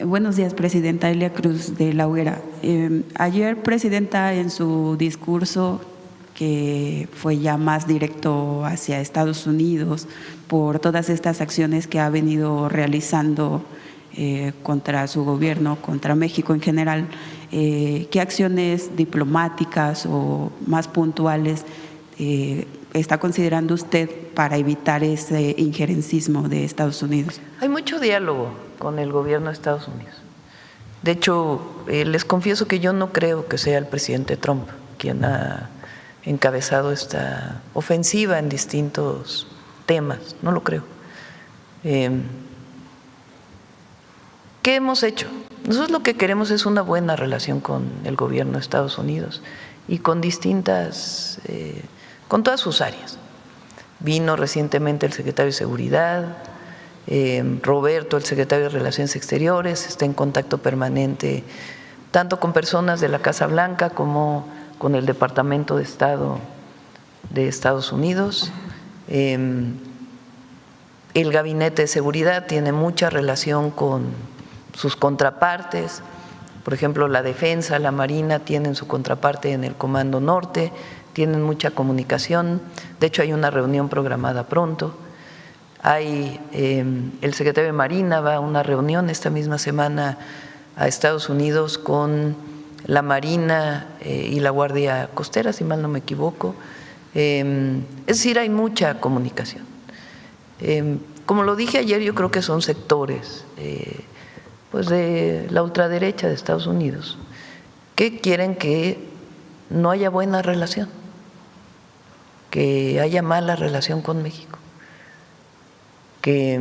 Buenos días, Presidenta Elia Cruz de La Hoguera. Ayer, Presidenta, en su discurso, que fue ya más directo hacia Estados Unidos por todas estas acciones que ha venido realizando contra su gobierno, contra México en general, ¿qué acciones diplomáticas o más puntuales está considerando usted para evitar ese injerencismo de Estados Unidos? Hay mucho diálogo con el gobierno de Estados Unidos. De hecho, les confieso que yo no creo que sea el presidente Trump quien ha encabezado esta ofensiva en distintos temas, no lo creo. ¿Qué hemos hecho? Nosotros lo que queremos es una buena relación con el gobierno de Estados Unidos y con distintas, con todas sus áreas. Vino recientemente el secretario de Seguridad, Roberto, el secretario de Relaciones Exteriores, está en contacto permanente tanto con personas de la Casa Blanca como con el Departamento de Estado de Estados Unidos. El Gabinete de Seguridad tiene mucha relación con sus contrapartes, por ejemplo, la Defensa, la Marina tienen su contraparte en el Comando Norte, tienen mucha comunicación, de hecho hay una reunión programada pronto. Hay el secretario de Marina va a una reunión esta misma semana a Estados Unidos con la Marina y la Guardia Costera, si mal no me equivoco. Es decir, hay mucha comunicación. Como lo dije ayer, yo creo que son sectores pues de la ultraderecha de Estados Unidos que quieren que no haya buena relación, que haya mala relación con México, que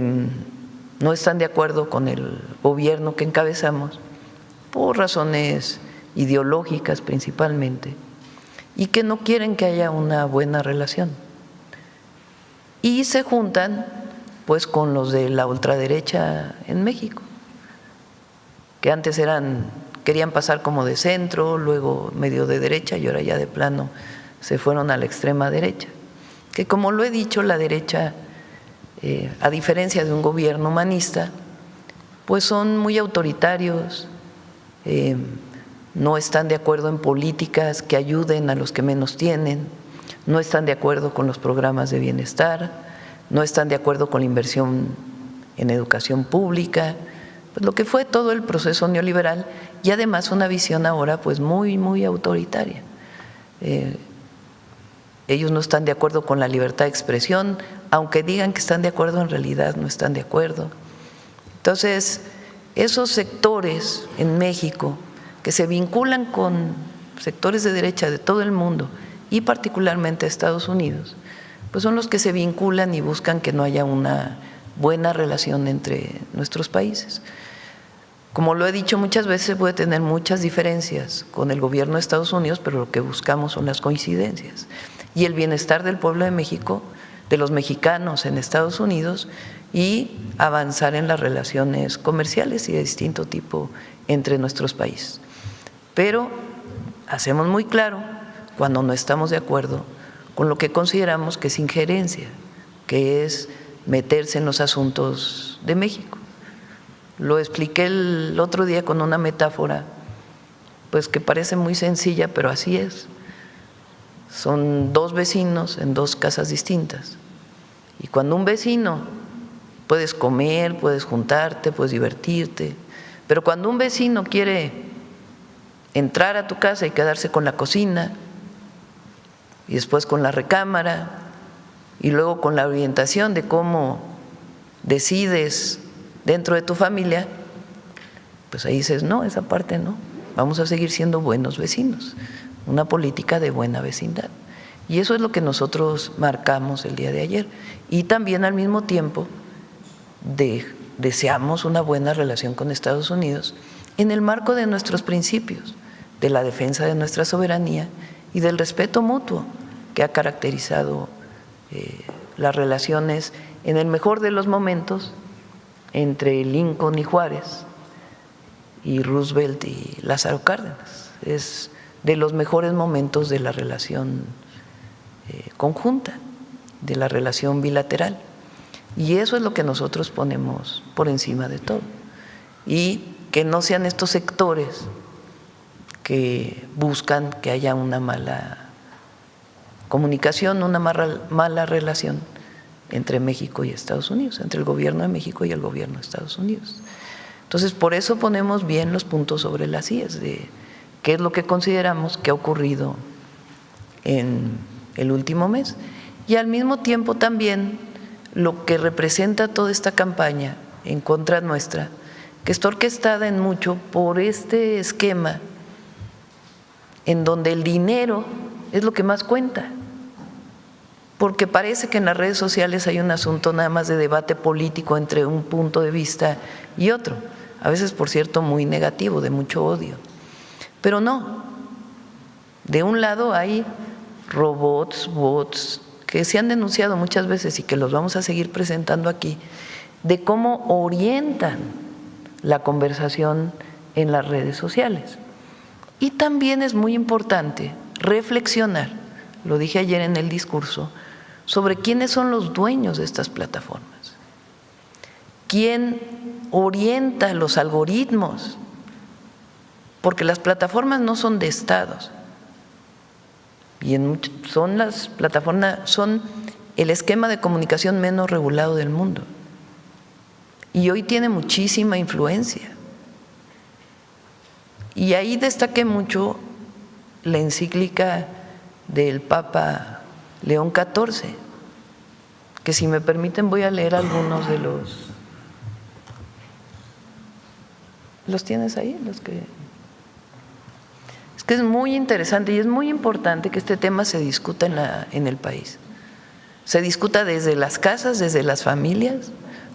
no están de acuerdo con el gobierno que encabezamos por razones ideológicas principalmente y que no quieren que haya una buena relación. Y se juntan pues con los de la ultraderecha en México, que antes querían pasar como de centro, luego medio de derecha y ahora ya de plano se fueron a la extrema derecha, que como lo he dicho, la derecha, a diferencia de un gobierno humanista, pues son muy autoritarios, no están de acuerdo en políticas que ayuden a los que menos tienen, no están de acuerdo con los programas de bienestar, no están de acuerdo con la inversión en educación pública, pues lo que fue todo el proceso neoliberal y además una visión ahora pues muy autoritaria. Ellos no están de acuerdo con la libertad de expresión, aunque digan que están de acuerdo, en realidad no están de acuerdo. Entonces, esos sectores en México que se vinculan con sectores de derecha de todo el mundo y particularmente Estados Unidos, pues son los que se vinculan y buscan que no haya una buena relación entre nuestros países. Como lo he dicho muchas veces, puede tener muchas diferencias con el gobierno de Estados Unidos, pero lo que buscamos son las coincidencias y el bienestar del pueblo de México, de los mexicanos en Estados Unidos y avanzar en las relaciones comerciales y de distinto tipo entre nuestros países. Pero hacemos muy claro cuando no estamos de acuerdo con lo que consideramos que es injerencia, que es meterse en los asuntos de México. Lo expliqué el otro día con una metáfora, pues que parece muy sencilla, pero así es. Son dos vecinos en dos casas distintas. Y cuando un vecino, puedes comer, puedes juntarte, puedes divertirte, pero cuando un vecino quiere entrar a tu casa y quedarse con la cocina, y después con la recámara, y luego con la orientación de cómo decides dentro de tu familia, pues ahí dices, no, esa parte no, vamos a seguir siendo buenos vecinos, una política de buena vecindad. Y eso es lo que nosotros marcamos el día de ayer. Y también al mismo tiempo deseamos una buena relación con Estados Unidos en el marco de nuestros principios, de la defensa de nuestra soberanía y del respeto mutuo que ha caracterizado las relaciones en el mejor de los momentos entre Lincoln y Juárez y Roosevelt y Lázaro Cárdenas. Es de los mejores momentos de la relación conjunta, de la relación bilateral. Y eso es lo que nosotros ponemos por encima de todo. Y que no sean estos sectores que buscan que haya una mala comunicación, una mala relación entre México y Estados Unidos, entre el gobierno de México y el gobierno de Estados Unidos. Entonces, por eso ponemos bien los puntos sobre las IES, de qué es lo que consideramos que ha ocurrido en el último mes. Y al mismo tiempo también lo que representa toda esta campaña en contra nuestra, que está orquestada en mucho por este esquema en donde el dinero es lo que más cuenta, porque parece que en las redes sociales hay un asunto nada más de debate político entre un punto de vista y otro, a veces, por cierto, muy negativo, de mucho odio. Pero no, de un lado hay robots, bots, que se han denunciado muchas veces y que los vamos a seguir presentando aquí, de cómo orientan la conversación en las redes sociales. Y también es muy importante reflexionar, lo dije ayer en el discurso, sobre quiénes son los dueños de estas plataformas, quién orienta los algoritmos, porque las plataformas no son de estados, y son las plataformas, son el esquema de comunicación menos regulado del mundo, y hoy tiene muchísima influencia. Y ahí destaqué mucho la encíclica del Papa León XIV, que si me permiten voy a leer algunos de los… ¿Los tienes ahí? Es que es muy interesante y es muy importante que este tema se discuta en el país. Se discuta desde las casas, desde las familias,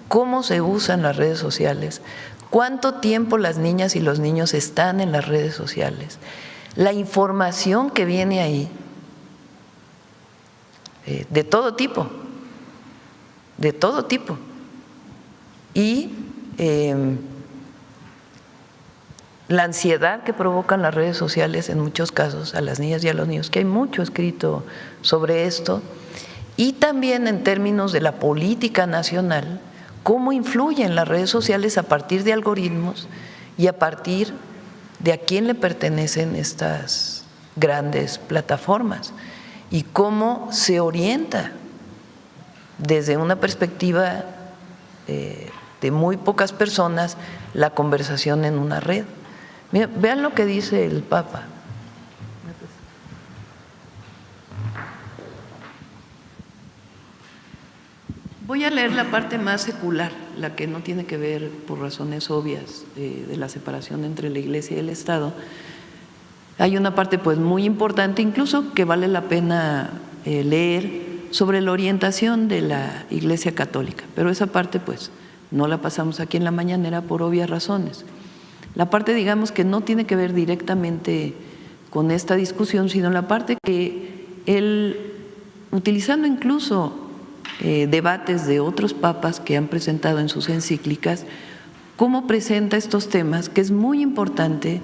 cómo se usan las redes sociales, cuánto tiempo las niñas y los niños están en las redes sociales, la información que viene ahí, de todo tipo, y la ansiedad que provocan las redes sociales en muchos casos a las niñas y a los niños, que hay mucho escrito sobre esto, y también en términos de la política nacional, cómo influyen las redes sociales a partir de algoritmos y a partir de a quién le pertenecen estas grandes plataformas y cómo se orienta desde una perspectiva de muy pocas personas la conversación en una red. Mira, vean lo que dice el Papa. Voy a leer la parte más secular, la que no tiene que ver, por razones obvias, de la separación entre la Iglesia y el Estado. Hay una parte pues muy importante, incluso que vale la pena leer, sobre la orientación de la Iglesia Católica, pero esa parte pues no la pasamos aquí en la mañanera por obvias razones. La parte, digamos, que no tiene que ver directamente con esta discusión, sino la parte que él, utilizando incluso debates de otros papas que han presentado en sus encíclicas, cómo presenta estos temas, que es muy importante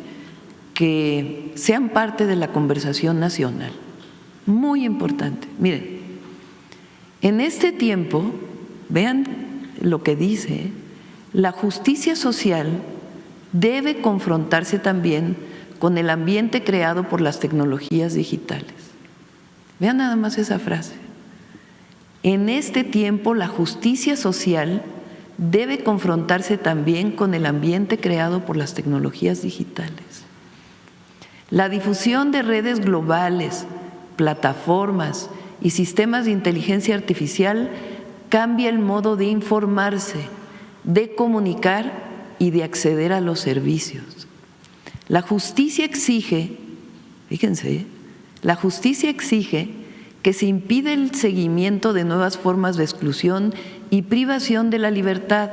que sean parte de la conversación nacional, muy importante. Miren, en este tiempo, vean lo que dice, la justicia social debe confrontarse también con el ambiente creado por las tecnologías digitales. Vean nada más esa frase. En este tiempo, la justicia social debe confrontarse también con el ambiente creado por las tecnologías digitales. La difusión de redes globales, plataformas y sistemas de inteligencia artificial cambia el modo de informarse, de comunicar y de acceder a los servicios. La justicia exige, fíjense, la justicia exige que se impide el seguimiento de nuevas formas de exclusión y privación de la libertad.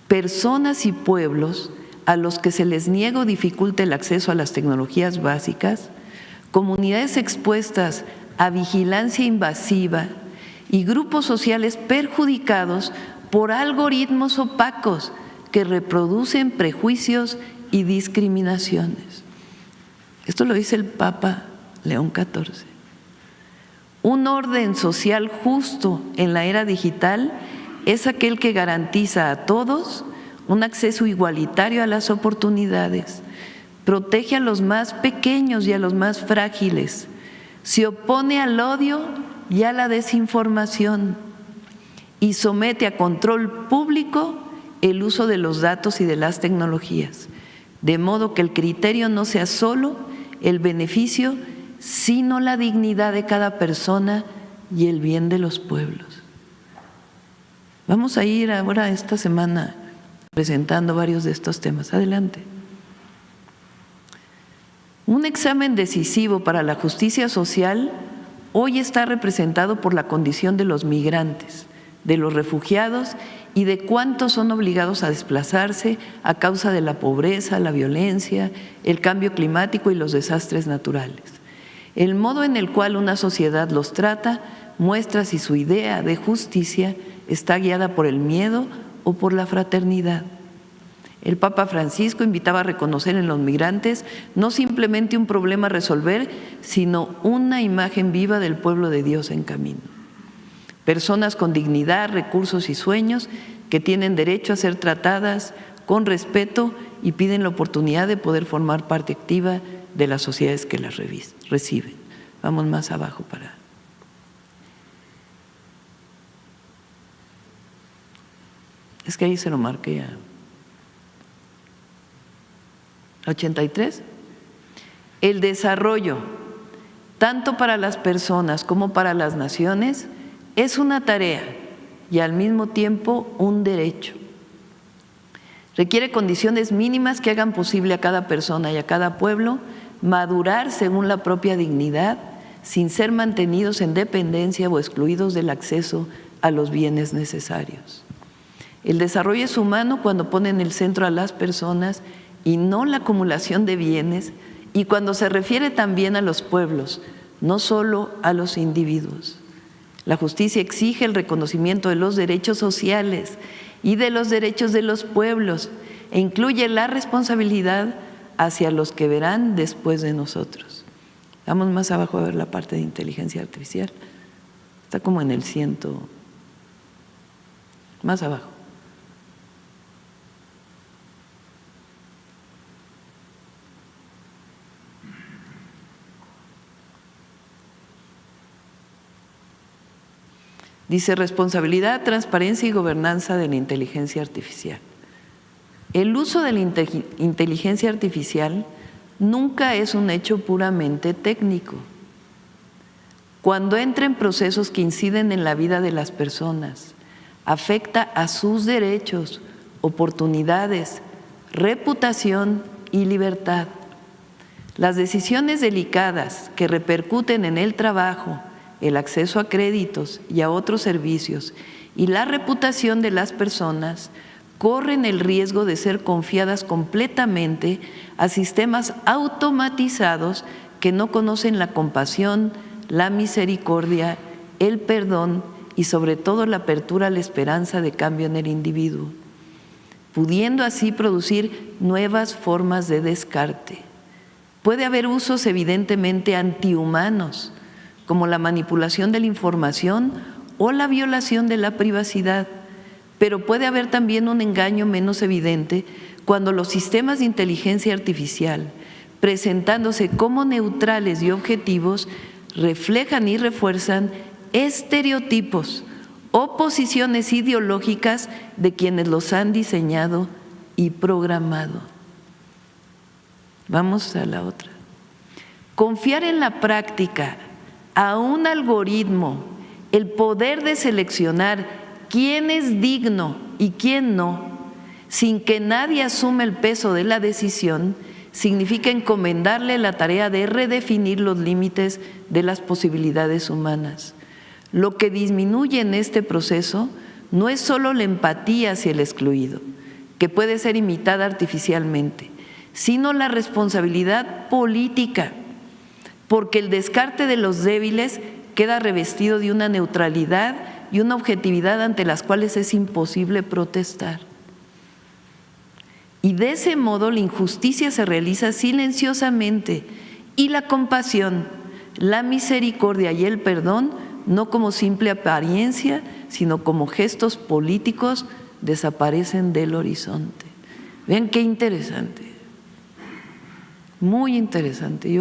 Personas y pueblos a los que se les niega o dificulta el acceso a las tecnologías básicas, comunidades expuestas a vigilancia invasiva y grupos sociales perjudicados por algoritmos opacos que reproducen prejuicios y discriminaciones. Esto lo dice el Papa León XIV. Un orden social justo en la era digital es aquel que garantiza a todos un acceso igualitario a las oportunidades, protege a los más pequeños y a los más frágiles, se opone al odio y a la desinformación y somete a control público el uso de los datos y de las tecnologías, de modo que el criterio no sea solo el beneficio, sino la dignidad de cada persona y el bien de los pueblos. Vamos a ir ahora esta semana presentando varios de estos temas. Adelante. Un examen decisivo para la justicia social hoy está representado por la condición de los migrantes, de los refugiados y de cuántos son obligados a desplazarse a causa de la pobreza, la violencia, el cambio climático y los desastres naturales. El modo en el cual una sociedad los trata muestra si su idea de justicia está guiada por el miedo o por la fraternidad. El Papa Francisco invitaba a reconocer en los migrantes no simplemente un problema a resolver, sino una imagen viva del pueblo de Dios en camino. Personas con dignidad, recursos y sueños que tienen derecho a ser tratadas con respeto y piden la oportunidad de poder formar parte activa de las sociedades que las reciben. Vamos más abajo para… Es que ahí se lo marqué a… 83. El desarrollo, tanto para las personas como para las naciones, es una tarea y al mismo tiempo un derecho. Requiere condiciones mínimas que hagan posible a cada persona y a cada pueblo madurar según la propia dignidad, sin ser mantenidos en dependencia o excluidos del acceso a los bienes necesarios. El desarrollo es humano cuando pone en el centro a las personas y no la acumulación de bienes, y cuando se refiere también a los pueblos, no solo a los individuos. La justicia exige el reconocimiento de los derechos sociales y de los derechos de los pueblos e incluye la responsabilidad hacia los que verán después de nosotros. Vamos más abajo a ver la parte de inteligencia artificial. Está como en el 100, más abajo. Dice responsabilidad, transparencia y gobernanza de la inteligencia artificial. El uso de la inteligencia artificial nunca es un hecho puramente técnico. Cuando entra en procesos que inciden en la vida de las personas, afecta a sus derechos, oportunidades, reputación y libertad. Las decisiones delicadas que repercuten en el trabajo, el acceso a créditos y a otros servicios y la reputación de las personas corren el riesgo de ser confiadas completamente a sistemas automatizados que no conocen la compasión, la misericordia, el perdón y sobre todo la apertura a la esperanza de cambio en el individuo, pudiendo así producir nuevas formas de descarte. Puede haber usos evidentemente antihumanos, como la manipulación de la información o la violación de la privacidad, pero puede haber también un engaño menos evidente cuando los sistemas de inteligencia artificial, presentándose como neutrales y objetivos, reflejan y refuerzan estereotipos o posiciones ideológicas de quienes los han diseñado y programado. Vamos a la otra. Confiar en la práctica a un algoritmo el poder de seleccionar quién es digno y quién no, sin que nadie asuma el peso de la decisión, significa encomendarle la tarea de redefinir los límites de las posibilidades humanas. Lo que disminuye en este proceso no es solo la empatía hacia el excluido, que puede ser imitada artificialmente, sino la responsabilidad política, porque el descarte de los débiles queda revestido de una neutralidad y una objetividad ante las cuales es imposible protestar. Y de ese modo la injusticia se realiza silenciosamente y la compasión, la misericordia y el perdón no como simple apariencia, sino como gestos políticos desaparecen del horizonte. Vean qué interesante, muy interesante.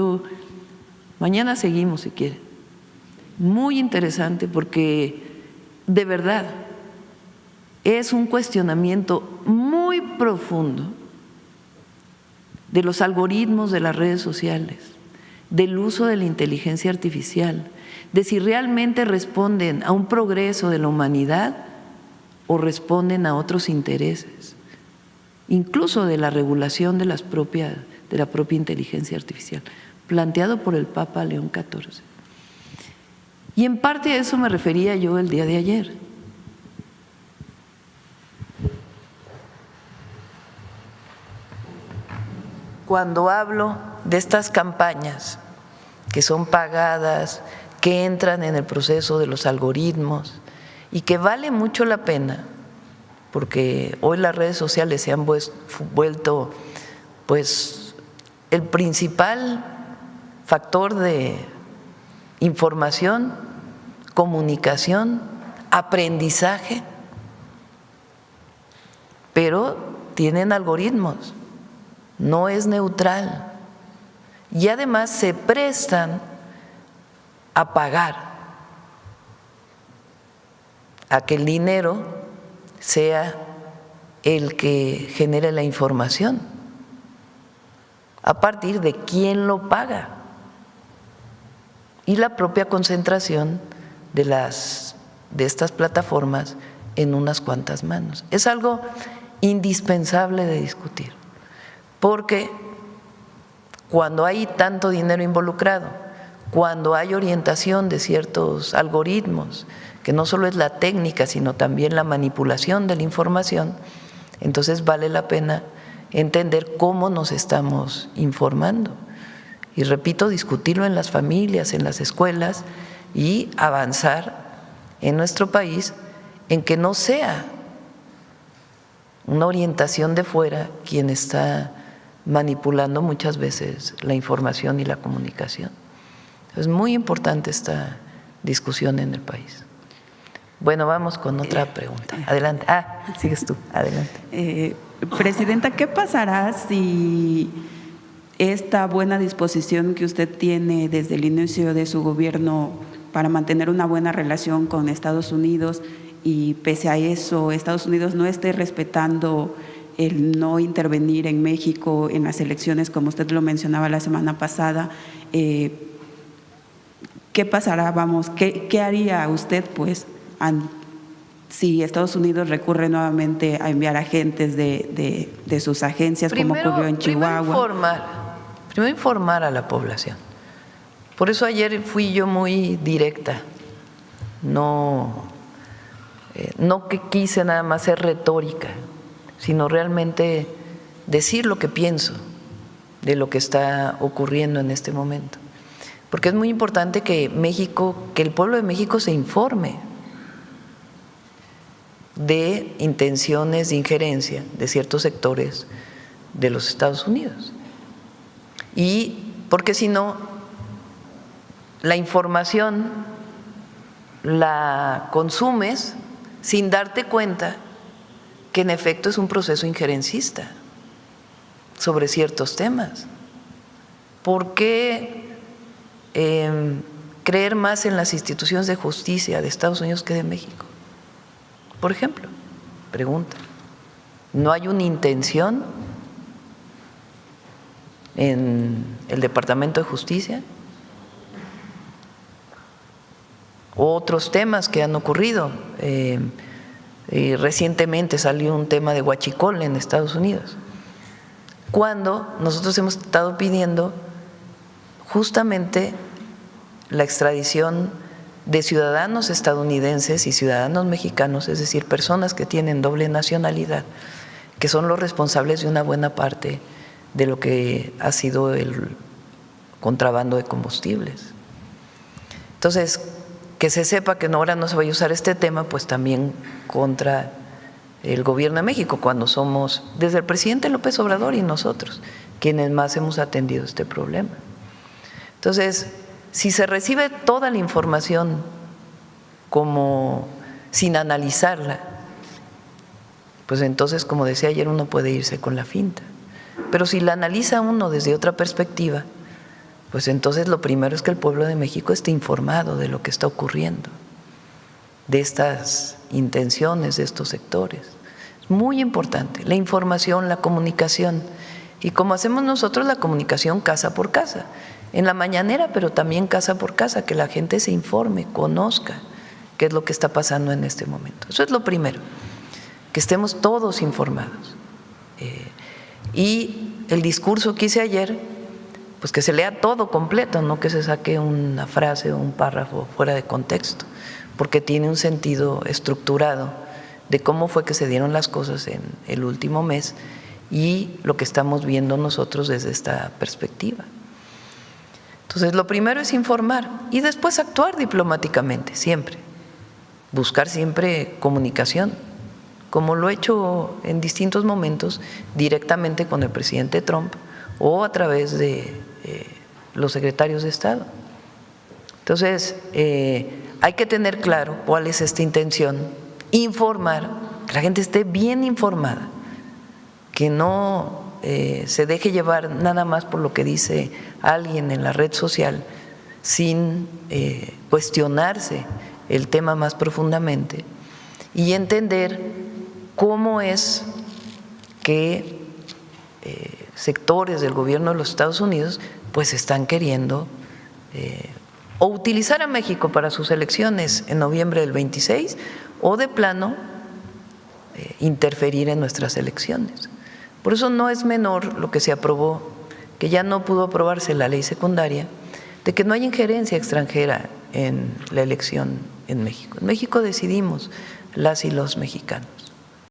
Mañana seguimos si quieren. Muy interesante porque de verdad es un cuestionamiento muy profundo de los algoritmos de las redes sociales, del uso de la inteligencia artificial, de si realmente responden a un progreso de la humanidad o responden a otros intereses, incluso de la regulación de la propia inteligencia artificial, planteado por el Papa León XIV. Y en parte a eso me refería yo el día de ayer. Cuando hablo de estas campañas que son pagadas, que entran en el proceso de los algoritmos y que vale mucho la pena, porque hoy las redes sociales se han vuelto pues el principal factor de información, comunicación, aprendizaje, pero tienen algoritmos, no es neutral y además se prestan a pagar a que el dinero sea el que genere la información, a partir de quién lo paga y la propia concentración de estas plataformas en unas cuantas manos. Es algo indispensable de discutir, porque cuando hay tanto dinero involucrado, cuando hay orientación de ciertos algoritmos, que no solo es la técnica, sino también la manipulación de la información, entonces vale la pena entender cómo nos estamos informando. Y repito, discutirlo en las familias, en las escuelas y avanzar en nuestro país en que no sea una orientación de fuera quien está manipulando muchas veces la información y la comunicación. Es muy importante esta discusión en el país. Bueno, vamos con otra pregunta. Adelante. Sigues tú. Adelante. Presidenta, ¿qué pasará si esta buena disposición que usted tiene desde el inicio de su gobierno para mantener una buena relación con Estados Unidos y pese a eso Estados Unidos no esté respetando el no intervenir en México en las elecciones, como usted lo mencionaba la semana pasada? ¿Qué pasará? ¿Qué haría usted pues si Estados Unidos recurre nuevamente a enviar agentes de sus agencias, como ocurrió en Chihuahua? Primero informar a la población. Por eso ayer fui yo muy directa, no que quise nada más ser retórica, sino realmente decir lo que pienso de lo que está ocurriendo en este momento. Porque es muy importante que el pueblo de México se informe de intenciones de injerencia de ciertos sectores de los Estados Unidos. Y porque si no, la información la consumes sin darte cuenta que en efecto es un proceso injerencista sobre ciertos temas. ¿Por qué creer más en las instituciones de justicia de Estados Unidos que de México? Por ejemplo, pregunta, ¿no hay una intención en el Departamento de Justicia? Otros temas que han ocurrido. Recientemente salió un tema de huachicol en Estados Unidos, cuando nosotros hemos estado pidiendo justamente la extradición de ciudadanos estadounidenses y ciudadanos mexicanos, es decir, personas que tienen doble nacionalidad, que son los responsables de una buena parte de lo que ha sido el contrabando de combustibles. Entonces, que se sepa que ahora no se vaya a usar este tema, pues también contra el gobierno de México, cuando somos, desde el presidente López Obrador y nosotros, quienes más hemos atendido este problema. Entonces, si se recibe toda la información como sin analizarla pues entonces, como decía ayer, uno puede irse con la finta. Pero si la analiza uno desde otra perspectiva, pues entonces lo primero es que el pueblo de México esté informado de lo que está ocurriendo, de estas intenciones de estos sectores. Es muy importante la información, la comunicación, y como hacemos nosotros la comunicación casa por casa, en la mañanera, pero también casa por casa, que la gente se informe, conozca qué es lo que está pasando en este momento. Eso es lo primero, que estemos todos informados. Y el discurso que hice ayer, pues que se lea todo completo, no que se saque una frase o un párrafo fuera de contexto, porque tiene un sentido estructurado de cómo fue que se dieron las cosas en el último mes y lo que estamos viendo nosotros desde esta perspectiva. Entonces, lo primero es informar y después actuar diplomáticamente, siempre. Buscar siempre comunicación, como lo he hecho en distintos momentos, directamente con el presidente Trump o a través de los secretarios de Estado. Entonces, hay que tener claro cuál es esta intención, informar, que la gente esté bien informada, que no se deje llevar nada más por lo que dice alguien en la red social sin cuestionarse el tema más profundamente y entender cómo es que sectores del gobierno de los Estados Unidos pues están queriendo o utilizar a México para sus elecciones en noviembre del 26 o de plano interferir en nuestras elecciones. Por eso no es menor lo que se aprobó, que ya no pudo aprobarse la ley secundaria, de que no hay injerencia extranjera en la elección en México. En México decidimos las y los mexicanos.